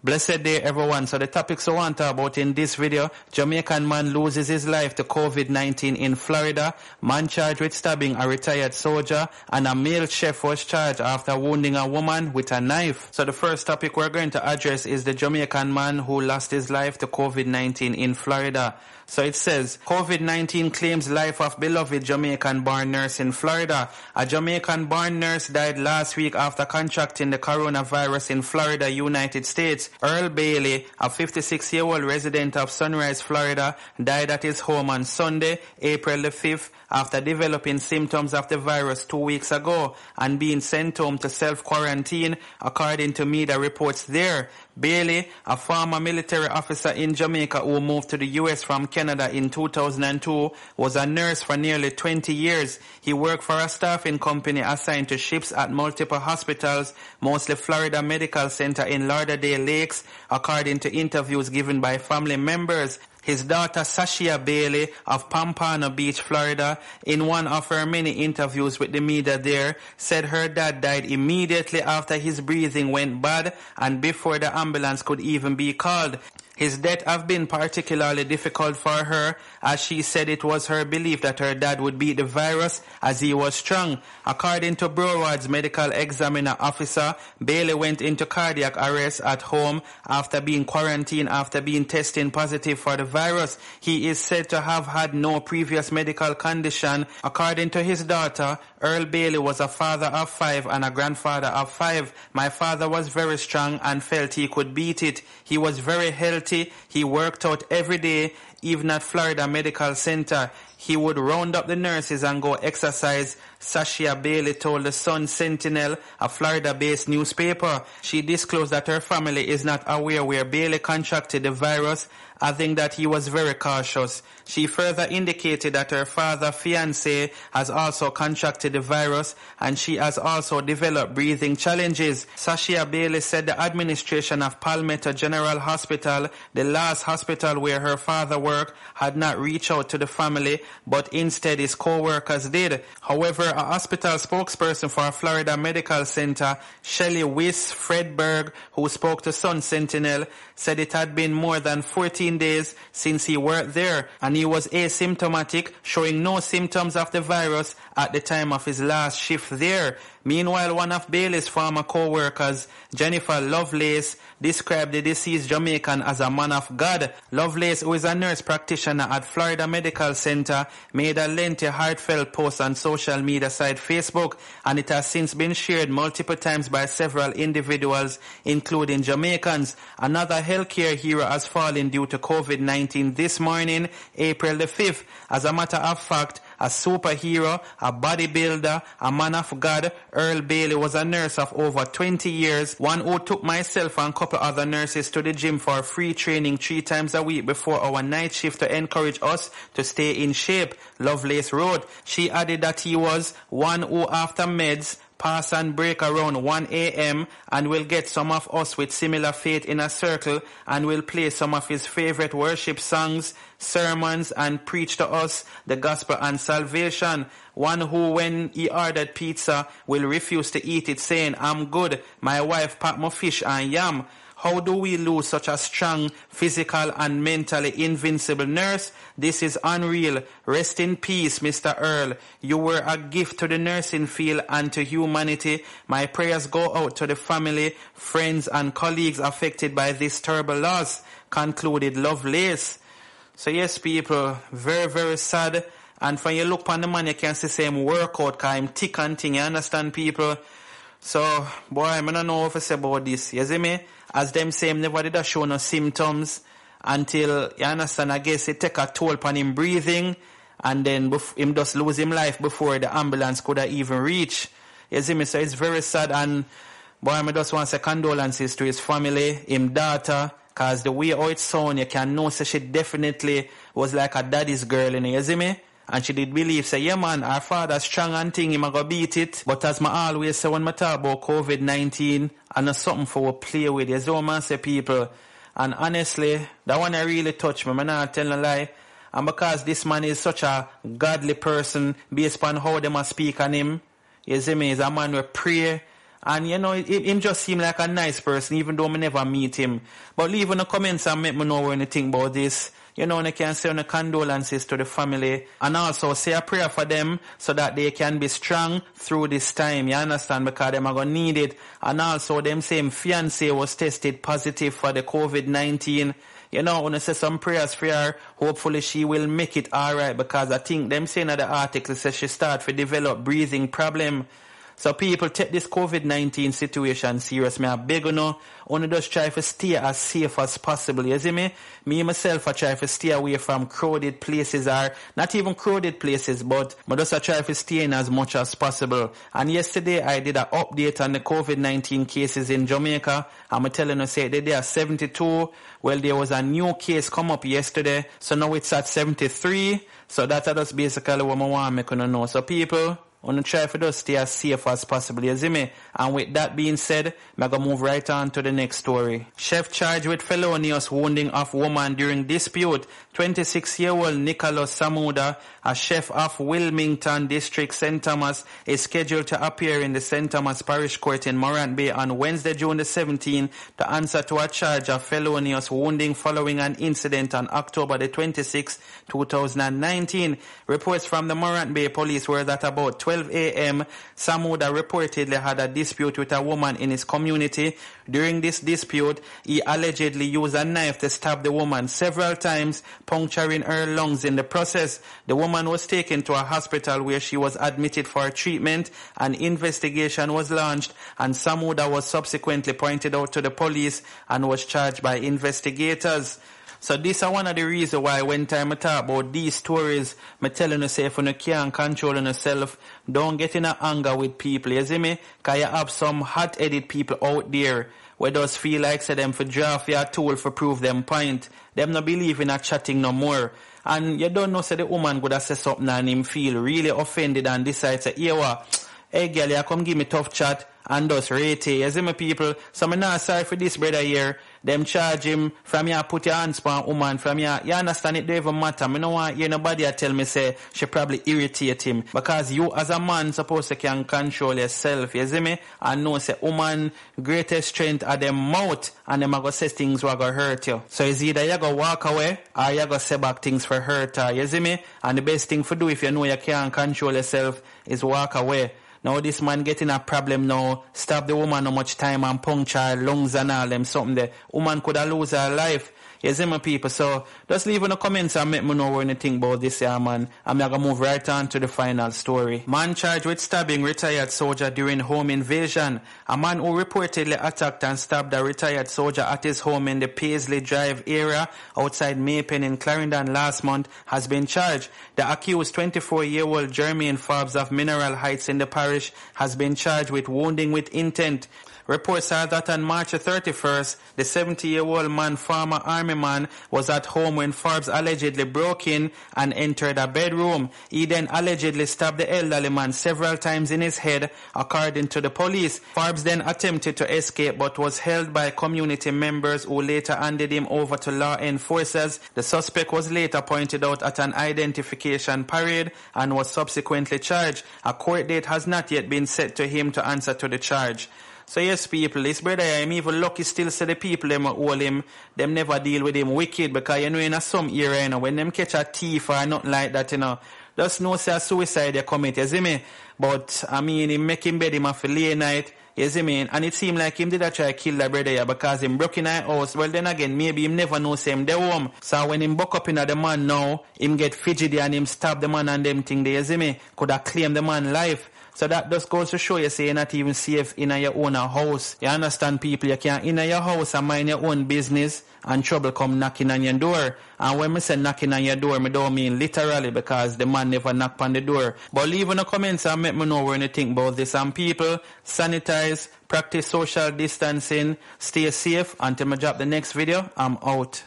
Blessed day, everyone. So the topics I want to talk about in this video: Jamaican man loses his life to COVID-19 in Florida, man charged with stabbing a retired soldier, and a male chef was charged after wounding a woman with a knife. So the first topic we're going to address is the Jamaican man who lost his life to COVID-19 in Florida. So it says, COVID-19 claims life of beloved Jamaican-born nurse in Florida. A Jamaican-born nurse died last week after contracting the coronavirus in Florida, United States. Earl Bailey, a 56-year-old resident of Sunrise, Florida, died at his home on Sunday, April the 5th, after developing symptoms of the virus 2 weeks ago and being sent home to self-quarantine, according to media reports there. Bailey, a former military officer in Jamaica who moved to the U.S. from Canada in 2002, was a nurse for nearly 20 years. He worked for a staffing company assigned to ships at multiple hospitals, mostly Florida Medical Center in Lauderdale Lakes, according to interviews given by family members. His daughter Sashia Bailey of Pompano Beach, Florida, in one of her many interviews with the media there, said her dad died immediately after his breathing went bad and before the ambulance could even be called. His death have been particularly difficult for her, as she said it was her belief that her dad would beat the virus as he was strong. According to Broward's medical examiner officer, Bailey went into cardiac arrest at home after being quarantined after being tested positive for the virus. He is said to have had no previous medical condition. According to his daughter, Earl Bailey was a father of 5 and a grandfather of 5. My father was very strong and felt he could beat it. He was very healthy. He worked out every day, even at Florida Medical Center. He would round up the nurses and go exercise, Sashia Bailey told the Sun Sentinel, a Florida-based newspaper. She disclosed that her family is not aware where Bailey contracted the virus, adding that he was very cautious. She further indicated that her father's fiancé has also contracted the virus and she has also developed breathing challenges. Sashia Bailey said the administration of Palmetto General Hospital, the last hospital where her father worked, had not reached out to the family, but instead his co-workers did. However, a hospital spokesperson for Florida Medical Center, Shelley Wyss Fredberg, who spoke to Sun Sentinel, said it had been more than 14 days since he worked there and he was asymptomatic, showing no symptoms of the virus at the time of his last shift there. Meanwhile, one of Bailey's former co-workers, Jennifer Lovelace, described the deceased Jamaican as a man of God. Lovelace, who is a nurse practitioner at Florida Medical Center, made a lengthy, heartfelt post on social media site Facebook, and it has since been shared multiple times by several individuals, including Jamaicans. Another healthcare hero has fallen due to COVID-19 this morning, April the 5th. As a matter of fact, a superhero, a bodybuilder, a man of God, Earl Bailey was a nurse of over 20 years, one who took myself and a couple other nurses to the gym for free training 3 times a week before our night shift to encourage us to stay in shape, Lovelace wrote. She added that he was one who, after meds, pass and break around 1 a.m. and will get some of us with similar faith in a circle and will play some of his favorite worship songs, sermons, and preach to us the gospel and salvation. One who, when he ordered pizza, will refuse to eat it, saying, "I'm good, my wife packed my fish and yam." How do we lose such a strong, physical and mentally invincible nurse? This is unreal. Rest in peace, Mr. Earl. You were a gift to the nursing field and to humanity. My prayers go out to the family, friends and colleagues affected by this terrible loss, concluded Lovelace. So yes, people, very, very sad. And when you look on the man, you can see him work out because him thick and thing, you understand, people? So, boy, I don't know what to say about this. You see me? As them say, him never did show no symptoms until, you understand, I guess it take a toll upon him breathing and then him just lose him life before the ambulance could have even reached. You see me? So it's very sad, and boy, I just want to say condolences to his family, him daughter, because the way how it sound, you can know so she definitely was like a daddy's girl, you see me? And she did believe, say, yeah man, our father's strong and thing, him a go beat it. But as I always say when I talk about COVID-19, and it's something for we play with, you know, man, say people. And honestly, that one I really touch me, I'm not telling a lie. And because this man is such a godly person, based on how they must speak on him, you see me, he's a man who pray, And you know, him just seem like a nice person, even though I never meet him. But leave in the comments and make me know what you think about this. You know, and I can say condolences to the family and also say a prayer for them so that they can be strong through this time. You understand? Because them are going to need it. And also them same fiancé was tested positive for the COVID-19. You know, when I say some prayers for her, hopefully she will make it alright, because I think them saying that the article says she start to develop breathing problem. So people take this COVID-19 situation serious. I beg you know, only just try to stay as safe as possible. You see me? Me myself, I try to stay away from crowded places, or not even crowded places, but I just try to stay in as much as possible. And yesterday I did an update on the COVID-19 cases in Jamaica. I'm telling you, say there are 72. Well, there was a new case come up yesterday, so now it's at 73. So that's just basically what I want to make you know. So people, I'm going to try to just stay as safe as possible, you see me? And with that being said, I'm going to move right on to the next story. Chef charged with felonious wounding of woman during dispute. 26-year-old Nicholas Samuda, a chef of Wilmington District, St. Thomas, is scheduled to appear in the St. Thomas Parish Court in Morant Bay on Wednesday, June the 17th, to answer to a charge of felonious wounding following an incident on October the 26th, 2019. Reports from the Morant Bay police were that about 12 a.m., Samuda reportedly had a dispute with a woman in his community. During this dispute, he allegedly used a knife to stab the woman several times, puncturing her lungs in the process. The woman was taken to a hospital where she was admitted for treatment. An investigation was launched, and Samuda was subsequently pointed out to the police and was charged by investigators. So this is one of the reasons why when time I talk about these stories, I'm telling you, say, if you can't control yourself, don't get in a anger with people, you see me? Because you have some hot-headed people out there where just feel like say them for draft your tool for prove them point. Them not believe in a chatting no more. And you don't know, say the woman could have said something and him feel really offended and decide to, hey, what? Hey, girl, you come give me tough chat and just rate it. You see me, people? So I'm not sorry for this brother here. Them charge him from here, put your hands on a woman from here. You understand, it don't even matter. I don't want hear nobody tell me say she probably irritate him. Because you as a man supposed to can control yourself, you see me? And know say woman greatest strength are them mouth, and them are going to say things will go hurt you. So it's either you go walk away or you go say back things for hurt her, you see me? And the best thing to do if you know you can't control yourself is walk away. Now this man getting a problem now, stop the woman how much time and puncture her lungs and all them something there. Woman could have lose her life. You see my people, so just leave in the comments and make me know what you think about this here, man. I'm going to move right on to the final story. Man charged with stabbing retired soldier during home invasion. A man who reportedly attacked and stabbed a retired soldier at his home in the Paisley Drive area outside Maypen in Clarendon last month has been charged. The accused 24-year-old Jermaine Forbes of Mineral Heights in the parish has been charged with wounding with intent. Reports are that on March 31st, the 70-year-old man, former army man, was at home when Forbes allegedly broke in and entered a bedroom. He then allegedly stabbed the elderly man several times in his head, according to the police. Forbes then attempted to escape but was held by community members who later handed him over to law enforcers. The suspect was later pointed out at an identification parade and was subsequently charged. A court date has not yet been set to him to answer to the charge. So yes, people, this brother, I'm even lucky still say the people them hold him, them never deal with him wicked, because you know in some area, you know, when them catch a thief or nothing like that, you know, just know say a suicide they commit, you see me? But I mean, he make him bed him off a late night, you see me? And it seemed like him did a try to kill the brother here because him broke in our house. Well then again, maybe him never know say him they home. So when him buck up in the man now, him get fidgety and him stab the man and them thing there, you see me? Could have claimed the man life. So that just goes to show you, say you're not even safe in your own house. You understand, people? You can't in your house and mind your own business and trouble come knocking on your door. And when I say knocking on your door, I don't mean literally, because the man never knocked on the door. But leave in the comments and make me know what you think about this. And people, sanitize, practice social distancing, stay safe. Until I drop the next video, I'm out.